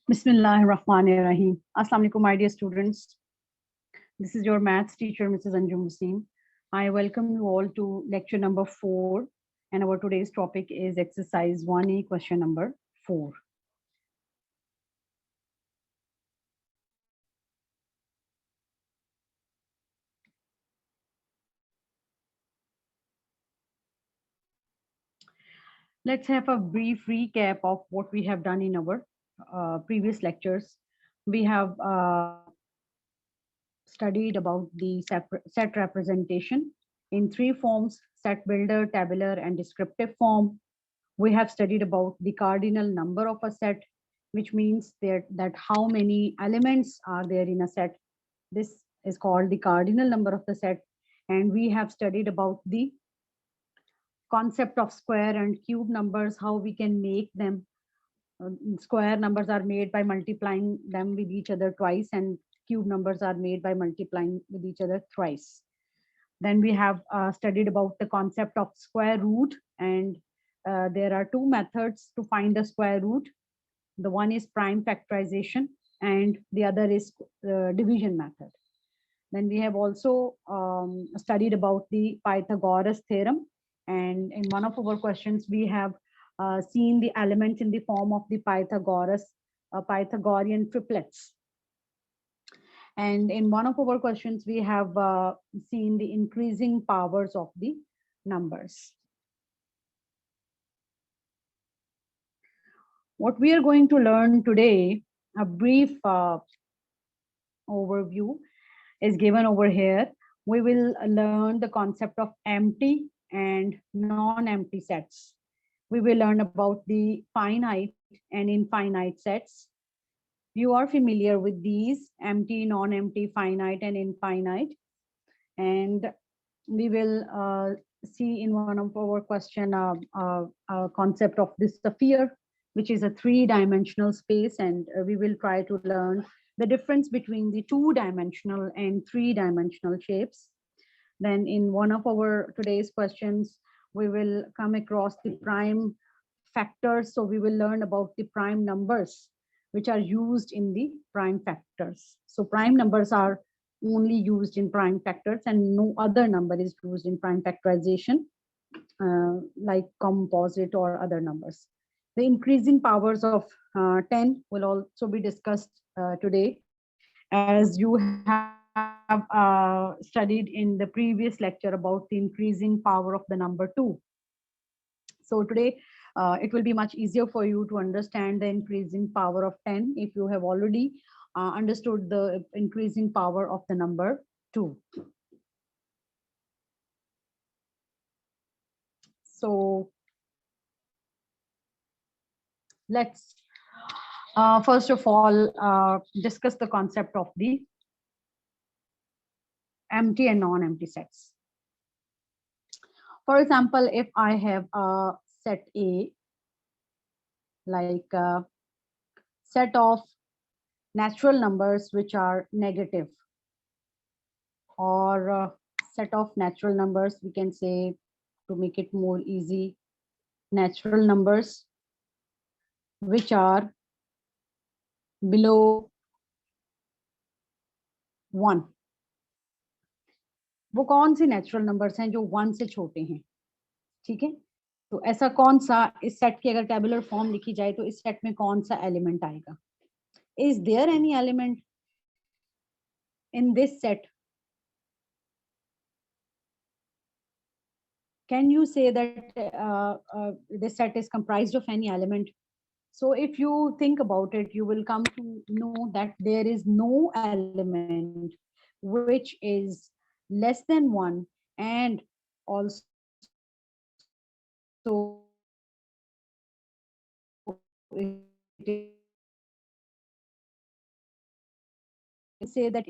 Bismillahirrahmanirrahim. Assalamu alaikum, my dear students. This is your maths teacher, Mrs. Anjum Hussain. I welcome you all to lecture number 4, and our today's topic is exercise 1A, question number 4. Let's have a brief recap of what we have done in our previous lectures. We have studied about the set representation in three forms: set builder, tabular, and descriptive form. We have studied about the cardinal number of a set, which means that how many elements are there in a set. This is called the cardinal number of the set. And we have studied about the concept of square and cube numbers, how we can make them. Square numbers are made by multiplying them with each other twice, and cube numbers are made by multiplying with each other thrice. Then we have studied about the concept of square root, and there are two methods to find the square root. The one is prime factorization, and the other is division method. Then we have also studied about the Pythagoras theorem, and in one of our questions we have seen the elements in the form of the Pythagorean triplets. And in one of our questions, we have seen the increasing powers of the numbers. What we are going to learn today, a brief overview is given over here. We will learn the concept of empty and non-empty sets. We will learn about the finite and infinite sets. You are familiar with these: empty, non-empty, finite, and infinite. And we will see in one of our question concept of this sphere, which is a three-dimensional space, and we will try to learn the difference between the two-dimensional and three-dimensional shapes. Then in one of our today's questions, we will come across the prime factors. So we will learn about the prime numbers which are used in the prime factors. So prime numbers are only used in prime factors, and no other number is used in prime factorization, like composite or other numbers. The increasing powers of 10 will also be discussed today, as you have studied in the previous lecture about the increasing power of the number 2. So today it will be much easier for you to understand the increasing power of 10 if you have already understood the increasing power of the number 2. So let's first of all discuss the concept of the empty and non-empty sets. For example, if I have a set A, like a set of natural numbers which are negative, or a set of natural numbers, we can say, to make it more easy, natural numbers which are below 1. वो कौन से natural numbers हैं जो 1 से छोटे हैं? ठीक है, तो ऐसा कौन सा, इस सेट की अगर टेबुलर फॉर्म लिखी जाए तो इस सेट में कौन सा एलिमेंट आएगा? Is there any element in this set? Can you say that this set is comprised of any element? So if you think about it, you will come to know that there is no element which is less than 1, and also it is, say that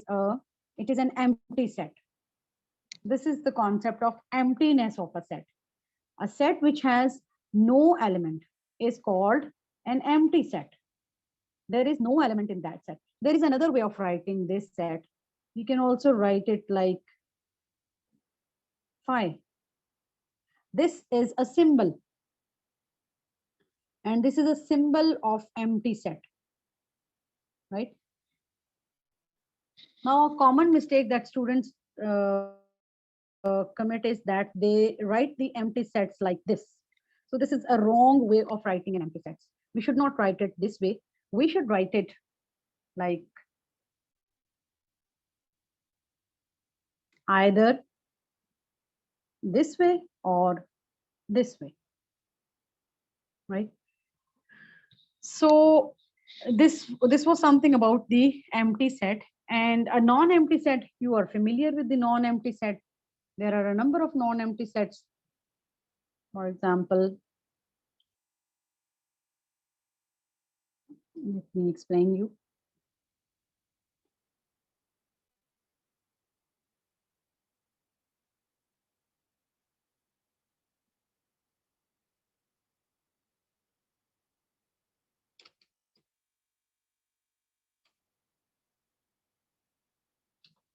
it is an empty set. This is the concept of emptiness of a set. A set which has no element is called an empty set. There is no element in that set. There is another way of writing this set. We can also write it like phi. This is a symbol, and this is a symbol of empty set. right? Now, a common mistake that students commit is that they write the empty sets like this. So this is a wrong way of writing an empty sets. We should not write it this way. We should write it like either this way or this way, right? So this was something about the empty set. And a non-empty set, you are familiar with the non-empty set. There are a number of non-empty sets. For example, let me explain you.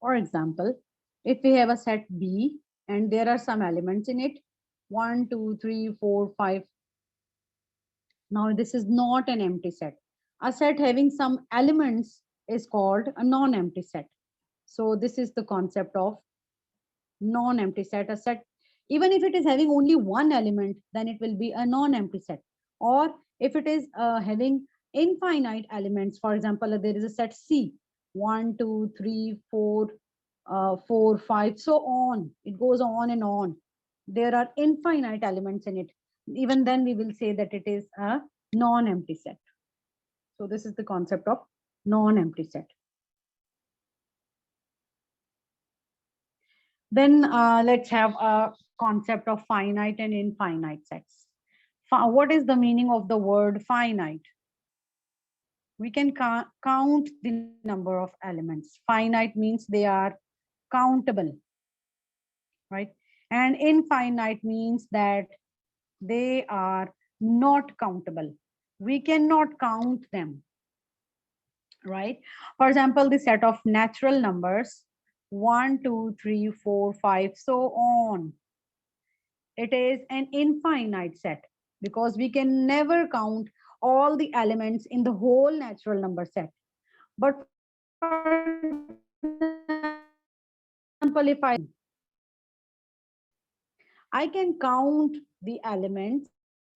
For example, if we have a set B and there are some elements in it, 1, 2, 3, 4, 5. Now this is not an empty set. A set having some elements is called a non-empty set. So this is the concept of non-empty set. A set, even if it is having only one element, then it will be a non-empty set. Or if it is having infinite elements, for example, there is a set C, 1, 2, 3, 4, 4, 5, so on. It goes on and on. There are infinite elements in it. Even then, we will say that it is a non-empty set. So this is the concept of non-empty set. Then let's have a concept of finite and infinite sets. What is the meaning of the word finite? We can count the number of elements. Finite means they are countable, right? And infinite means that they are not countable. We cannot count them, right? For example, the set of natural numbers 1, 2, 3, 4, 5, so on. It is an infinite set because we can never count all the elements in the whole natural number set. But for example, if I can count the elements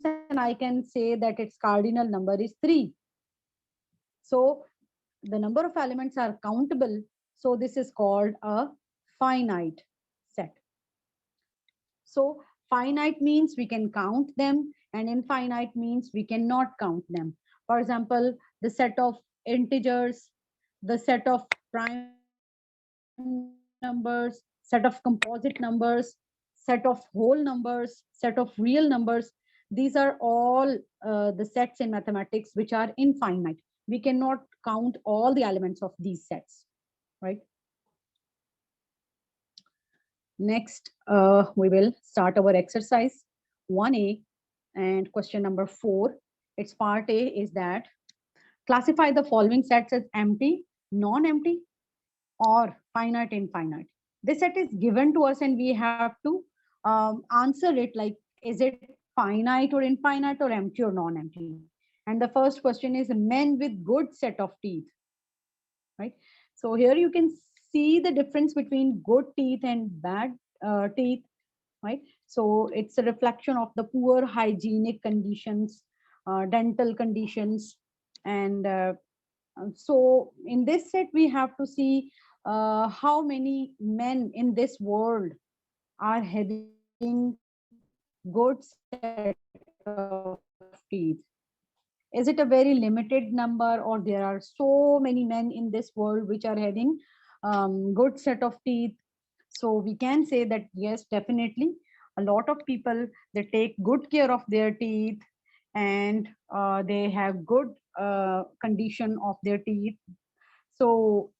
and I can say that its cardinal number is 3. So the number of elements are countable. So this is called a finite set. So finite means we can count them and infinite means we cannot count them. For example, the set of integers, the set of prime numbers, set of composite numbers, set of whole numbers, set of real numbers. These are all the sets in mathematics which are infinite. We cannot count all the elements of these sets, right? Next, we will start our exercise 1A and question number 4. Its part A is that classify the following sets as empty, non-empty, or finite, infinite. This set is given to us and we have to answer it like, is it finite or infinite or empty or non-empty? And the first question is men with good set of teeth, right? So here you can see the difference between good teeth and bad teeth, right? So it's a reflection of the poor hygienic conditions, dental conditions. And so in this set, we have to see how many men in this world are having good set of teeth. Is it a very limited number, or there are so many men in this world which are having good set of teeth? So we can say that yes, definitely a lot of people, they take good care of their teeth, and they have good condition of their teeth. So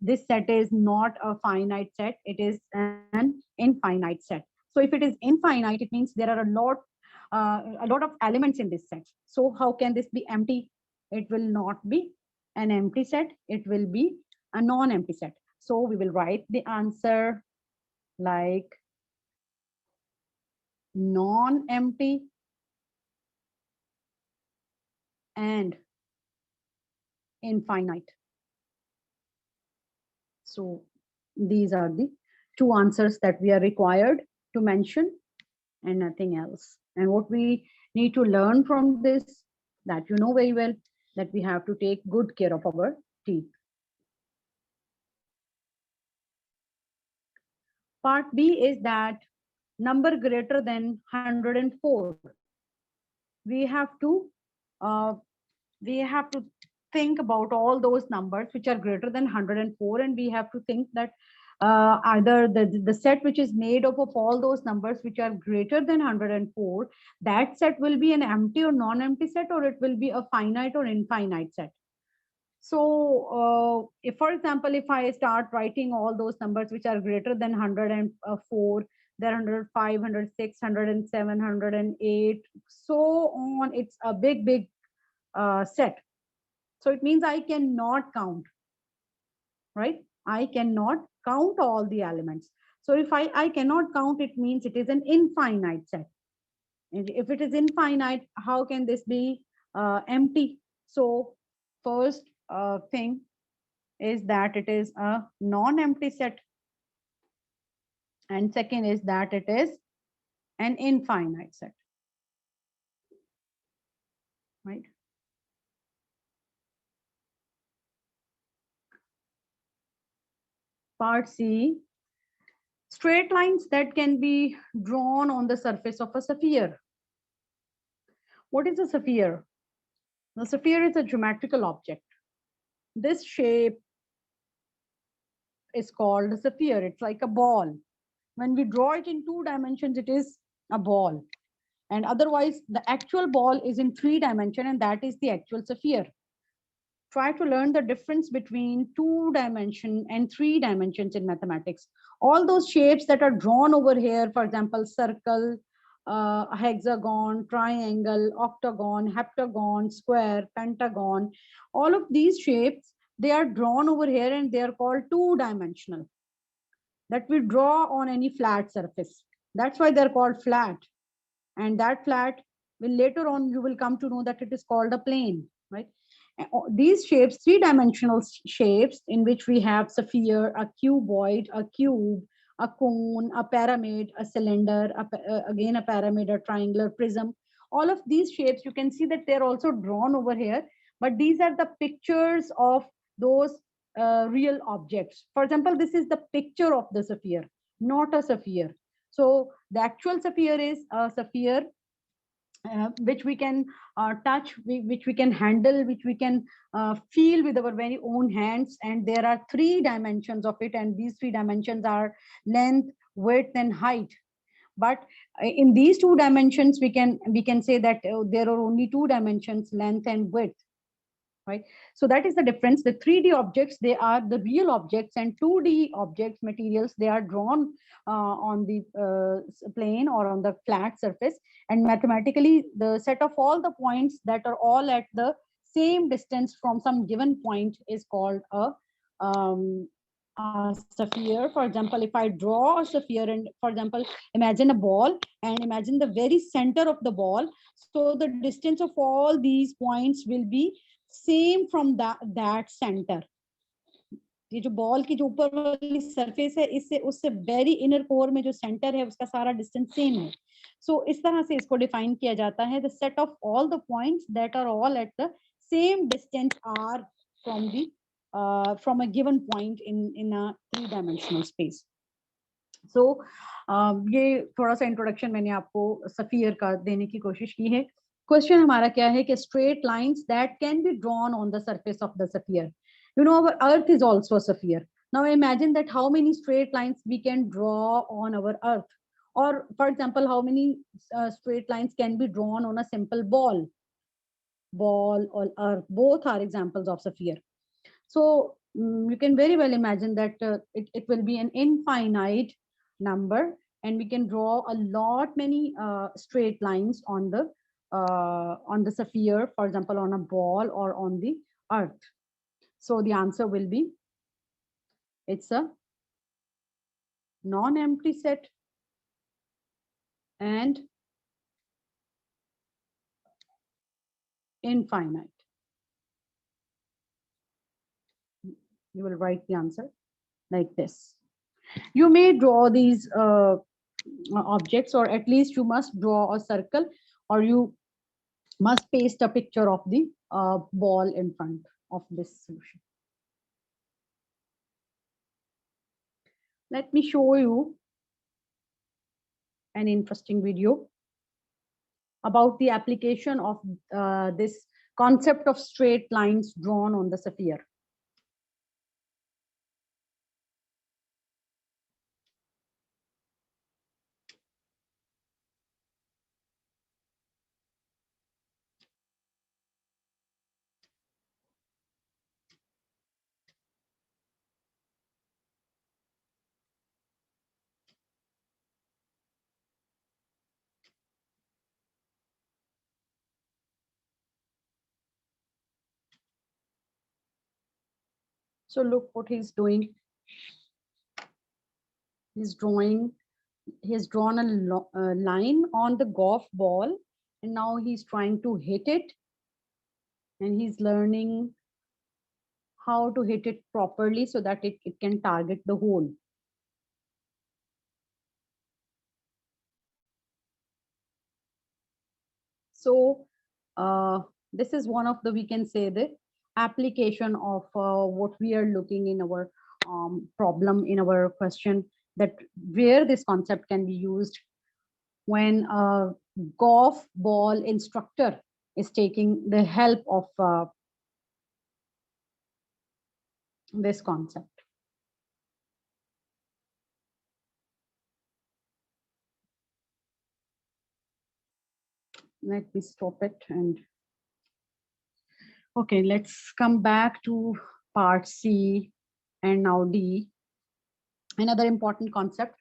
this set is not a finite set, it is an infinite set. So if it is infinite, it means there are a lot of elements in this set. So how can this be empty? It will not be an empty set, it will be a non-empty set. So we will write the answer like non-empty and infinite. So these are the two answers that we are required to mention and nothing else. And what we need to learn from this, that you know very well, that we have to take good care of our teeth. Part B is that number greater than 104. We have to uh, think about all those numbers which are greater than 104, and we have to think that either the set which is made up of all those numbers which are greater than 104, that set will be an empty or non-empty set, or it will be a finite or infinite set. So if, for example, if I start writing all those numbers which are greater than 104, there are 105, 106, 107, 108, so on, it's a big set. So it means I cannot count, right? I cannot count all the elements. So if I cannot count, it means it is an infinite set. And if it is infinite, how can this be empty? So first thing is that it is a non-empty set. And second is that it is an infinite set, right? Part C, straight lines that can be drawn on the surface of a sphere. What is a sphere? The sphere is a geometrical object. This shape is called a sphere. It's like a ball. When we draw it in 2 dimensions, it is a ball. And otherwise, the actual ball is in 3 dimensions, and that is the actual sphere. Try to learn the difference between 2 dimension and 3 dimensions in mathematics. All those shapes that are drawn over here, for example, circle, hexagon, triangle, octagon, heptagon, square, pentagon, all of these shapes, they are drawn over here and they are called 2-dimensional, that we draw on any flat surface. That's why they're called flat. And that flat will later on, you will come to know that it is called a plane, right? These shapes, 3-dimensional shapes in which we have sphere, a cuboid, a cube, a cone, a pyramid, a cylinder, again a pyramid, a triangular prism. All of these shapes, you can see that they're also drawn over here, but these are the pictures of those real objects. For example, this is the picture of the sphere, not a sphere. So the actual sphere is a sphere which we can touch, which we can handle, which we can feel with our very own hands. And there are 3 dimensions of it, and these 3 dimensions are length, width, and height. But in these 2 dimensions, we can say that there are only 2 dimensions, length and width, right? So that is the difference. The 3D objects, they are the real objects, and 2D objects, materials, they are drawn on the plane or on the flat surface. And mathematically, the set of all the points that are all at the same distance from some given point is called a sphere. For example, if I draw a sphere, and for example, imagine a ball and imagine the very center of the ball. So the distance of all these points will be same from that centre. ये जो ball की जो ऊपर वाली surface है, इससे उससे very inner core में जो सेंटर है उसका सारा डिस्टेंस सेम है. सो इस तरह से इसको डिफाइन किया जाता है, the set of all the points that are all at the same distance are from the from a given point in a 3-dimensional space. So ये थोड़ा सा इंट्रोडक्शन मैंने आपको सफियर का देने की कोशिश की है. क्वेश्चन हमारा क्या है कि straight lines that can be drawn on the surface of the sphere. You know, our earth is also a sphere. Now imagine that how many straight lines we can draw on our earth, or for example, how many straight lines can be drawn on a simple ball or earth. Both are examples of sphere. So you can very well imagine that it will be an infinite number, and we can draw a lot many straight lines on the sphere, for example, on a ball or on the earth. So the answer will be, it's a non-empty set and infinite. You will write the answer. like this. You may draw these objects, or at least you must draw a circle, or you must paste a picture of the ball in front of this solution. Let me show you an interesting video about the application of this concept of straight lines drawn on the sphere. So look what he's doing. He's drawn a line on the golf ball, and now he's trying to hit it, and he's learning how to hit it properly so that it can target the hole. So this is one of the, we can say, the application of what we are looking in our problem, in our question, that where this concept can be used when a golf ball instructor is taking the help of this concept. Let me stop it. And okay, let's come back to part C and now D. Another important concept.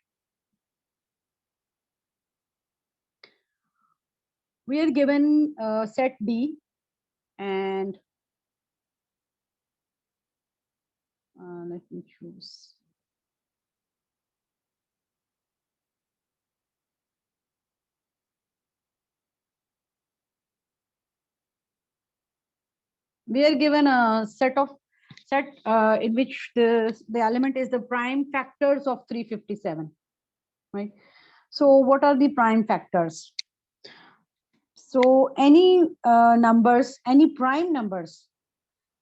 We are given set D, and let me choose. We are given a set in which the element is the prime factors of 357, right? So what are the prime factors? So any numbers, any prime numbers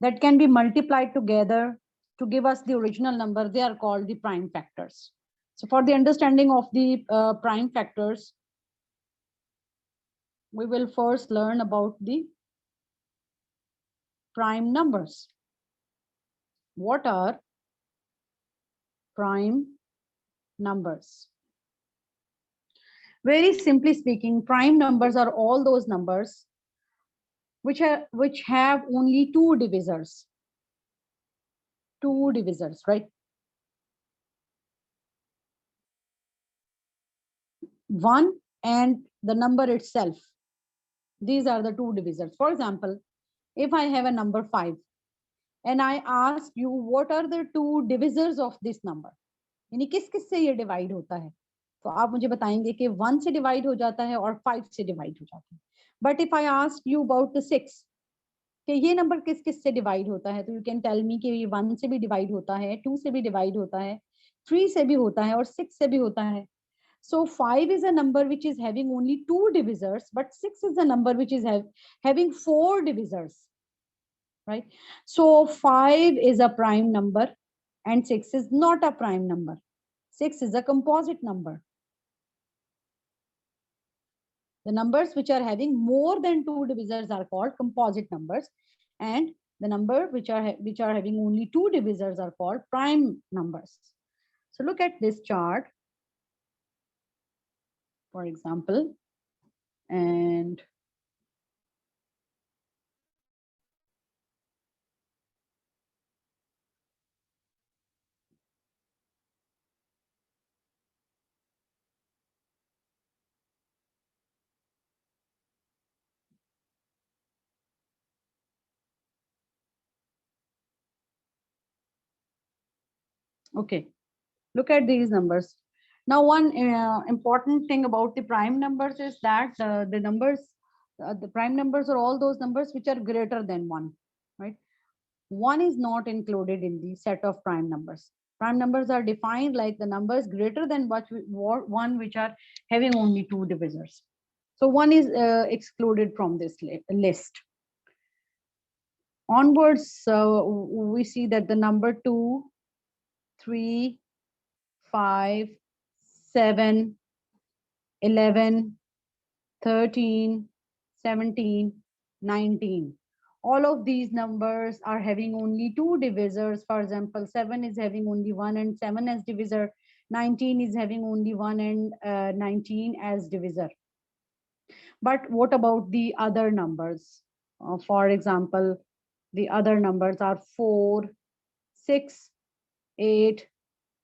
that can be multiplied together to give us the original number, they are called the prime factors. So for the understanding of the prime factors, we will first learn about the prime numbers. What are prime numbers? Very simply speaking, prime numbers are all those numbers which have only two divisors. Two divisors, right? One and the number itself. These are the two divisors. For example, if I have a number 5 and I ask you what are the two divisors of this number, यानी किस किस से ये divide होता है, तो आप मुझे बताएंगे कि 1 से डिवाइड हो जाता है और 5 से डिवाइड हो जाता है. But if I ask you about the 6 कि ये नंबर किस किस से डिवाइड होता है, तो यू कैन टेल मी कि ये 1 से भी डिवाइड होता है, 2 से भी डिवाइड होता है, 3 से भी होता है और 6 से भी होता है. So 5 is a number which is having only two divisors, but 6 is a number which is having 4 divisors, right? So 5 is a prime number and 6 is not a prime number. 6 is a composite number. The numbers which are having more than two divisors are called composite numbers, and the number which are having only two divisors are called prime numbers. So look at this chart, for example, and okay, look at these numbers. Now, one important thing about the prime numbers is that the prime numbers are all those numbers which are greater than 1, right? 1 is not included in the set of prime numbers. Prime numbers are defined like the numbers greater than one which are having only two divisors. So one is excluded from this list. Onwards, we see that the number 2, 3, 5, 7, 11, 13, 17, 19. All of these numbers are having only two divisors. For example, 7 is having only 1 and 7 as divisor. 19 is having only 1 and 19 as divisor. But what about the other numbers? For example, the other numbers are 4, 6, 8,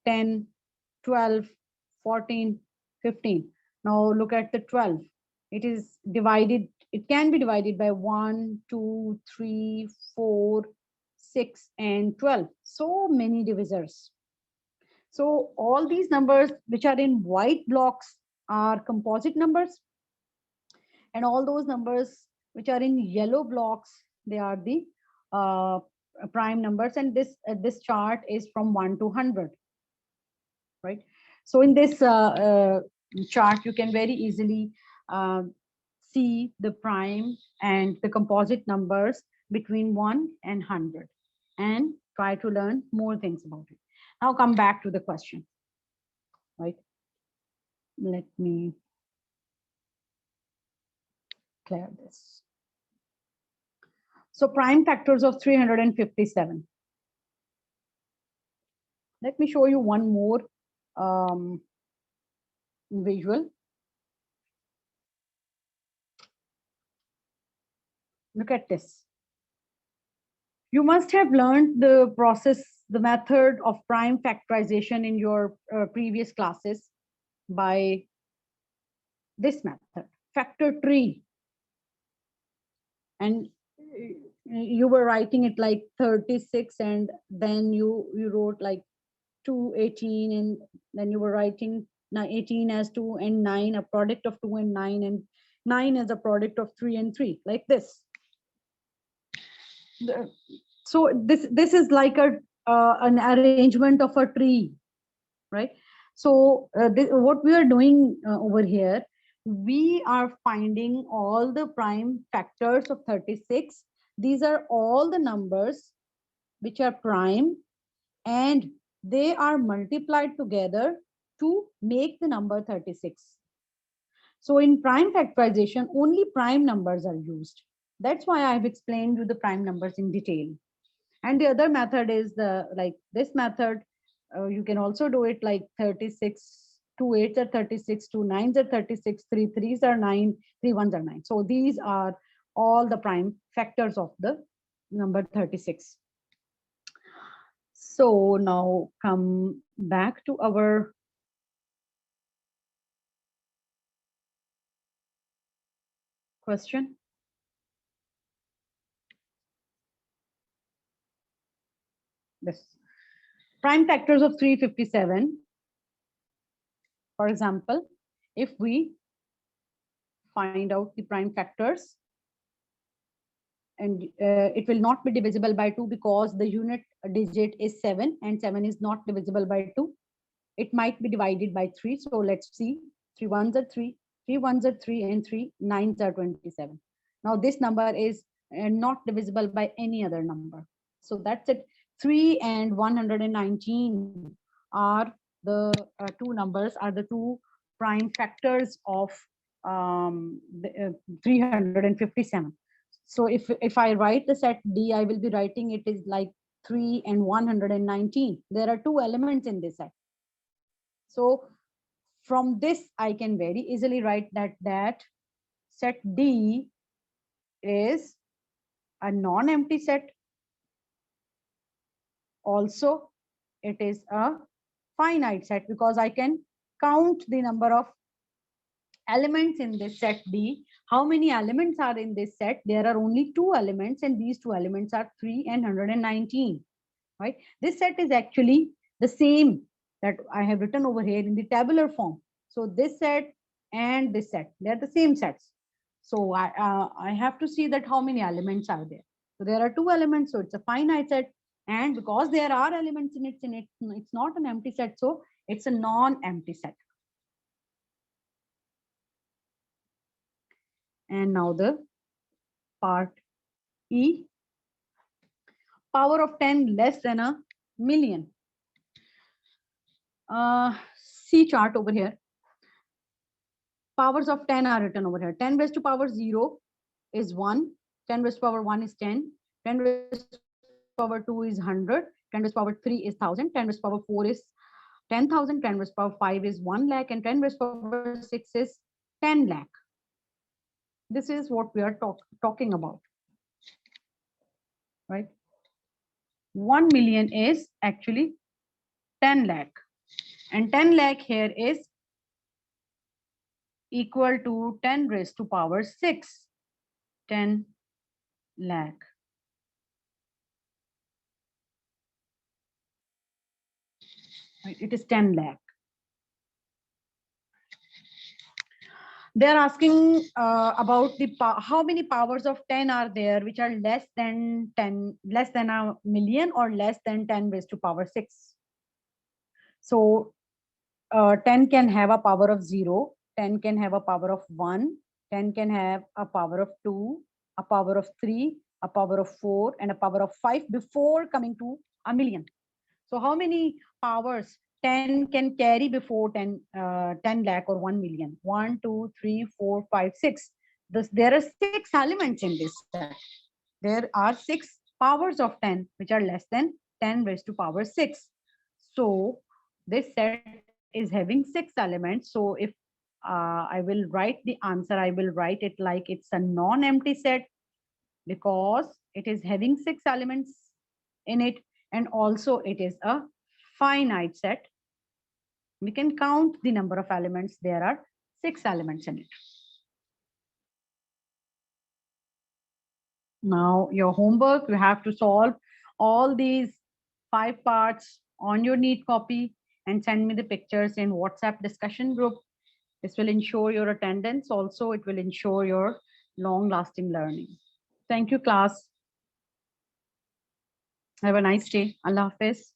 10, 12, 14, 15. Now look at the 12. It is divided, it can be divided by 1, 2, 3, 4, 6, and 12. So many divisors. So all these numbers which are in white blocks are composite numbers. And all those numbers which are in yellow blocks, they are the prime numbers. And this chart is from 1 to 100, right? So in this chart, you can very easily see the prime and the composite numbers between 1 and 100 and try to learn more things about it. Now come back to the question, right? Let me clear this. So prime factors of 357. Let me show you one more visual. Look at this. You must have learned the process, the method of prime factorization in your previous classes by this method, factor tree. And you were writing it like 36, and then you wrote like 2, 18, and then you were writing 18 as 2 and 9, a product of 2 and 9, and 9 as a product of 3 and 3, like this. So this is like a an arrangement of a tree, right? So what we are doing over here, we are finding all the prime factors of 36. These are all the numbers which are prime, and they are multiplied together to make the number 36. So in prime factorization, only prime numbers are used. That's why I've explained you the prime numbers in detail. And the other method is like this method. You can also do it like 36, 2 8s are 36, 2 9s are 36, 3 3s are 9, 3 1s are 9. So these are all the prime factors of the number 36. So now come back to our question. This prime factors of 357. For example, if we find out the prime factors, and it will not be divisible by 2 because the unit digit is 7 and 7 is not divisible by 2. It might be divided by 3. So let's see. 3 1s are 3, 3 1s are 3, and 3 9s are 27. Now this number is not divisible by any other number. So that's it. 3 and 119 are the two numbers, are the two prime factors of 357. So if I write the set D, I will be writing it is like 3 and 119. There are two elements in this set. So from this, I can very easily write that set D is a non-empty set. Also, it is a finite set because I can count the number of elements in this set D. How many elements are in this set? There are only two elements, and these two elements are 3 and 119, right? This set is actually the same that I have written over here in the tabular form. So this set and this set, they're the same sets. So I have to see that how many elements are there. So there are two elements, so it's a finite set. And because there are elements in it, it's not an empty set, so it's a non-empty set. And now the part E, power of 10 less than a million. See chart over here. Powers of 10 are written over here. 10 raised to power 0 is 1. 10 raised to power 1 is 10. 10 raised to power 2 is 100. 10 raised to power 3 is 1000. 10 raised to power 4 is 10,000. 10 raised to power 5 is 1 lakh. And 10 raised to power 6 is 10 lakh. This is what we are talking about, right? 1 million is actually 10 lakh. And 10 lakh here is equal to 10 raised to power 6. 10 lakh. Right? It is 10 lakh. They're asking about the how many powers of 10 are there which are less than 10, less than a million, or less than 10 raised to power 6. So 10 can have a power of 0, 10 can have a power of 1, 10 can have a power of 2, a power of 3, a power of 4, and a power of 5 before coming to a million. So how many powers 10 can carry before 10 lakh or 1 million? 1, 2, 3, 4, 5, 6. There are 6 elements in this set. There are 6 powers of 10 which are less than 10 raised to power 6. So this set is having 6 elements. So if I will write the answer, I will write it like it's a non-empty set because it is having 6 elements in it, and also it is a finite set. We can count the number of elements. There are 6 elements in it. Now your homework, you have to solve all these 5 parts on your neat copy and send me the pictures in WhatsApp discussion group. This will ensure your attendance. Also, it will ensure your long lasting learning. Thank you, class. Have a nice day. Allah Hafiz.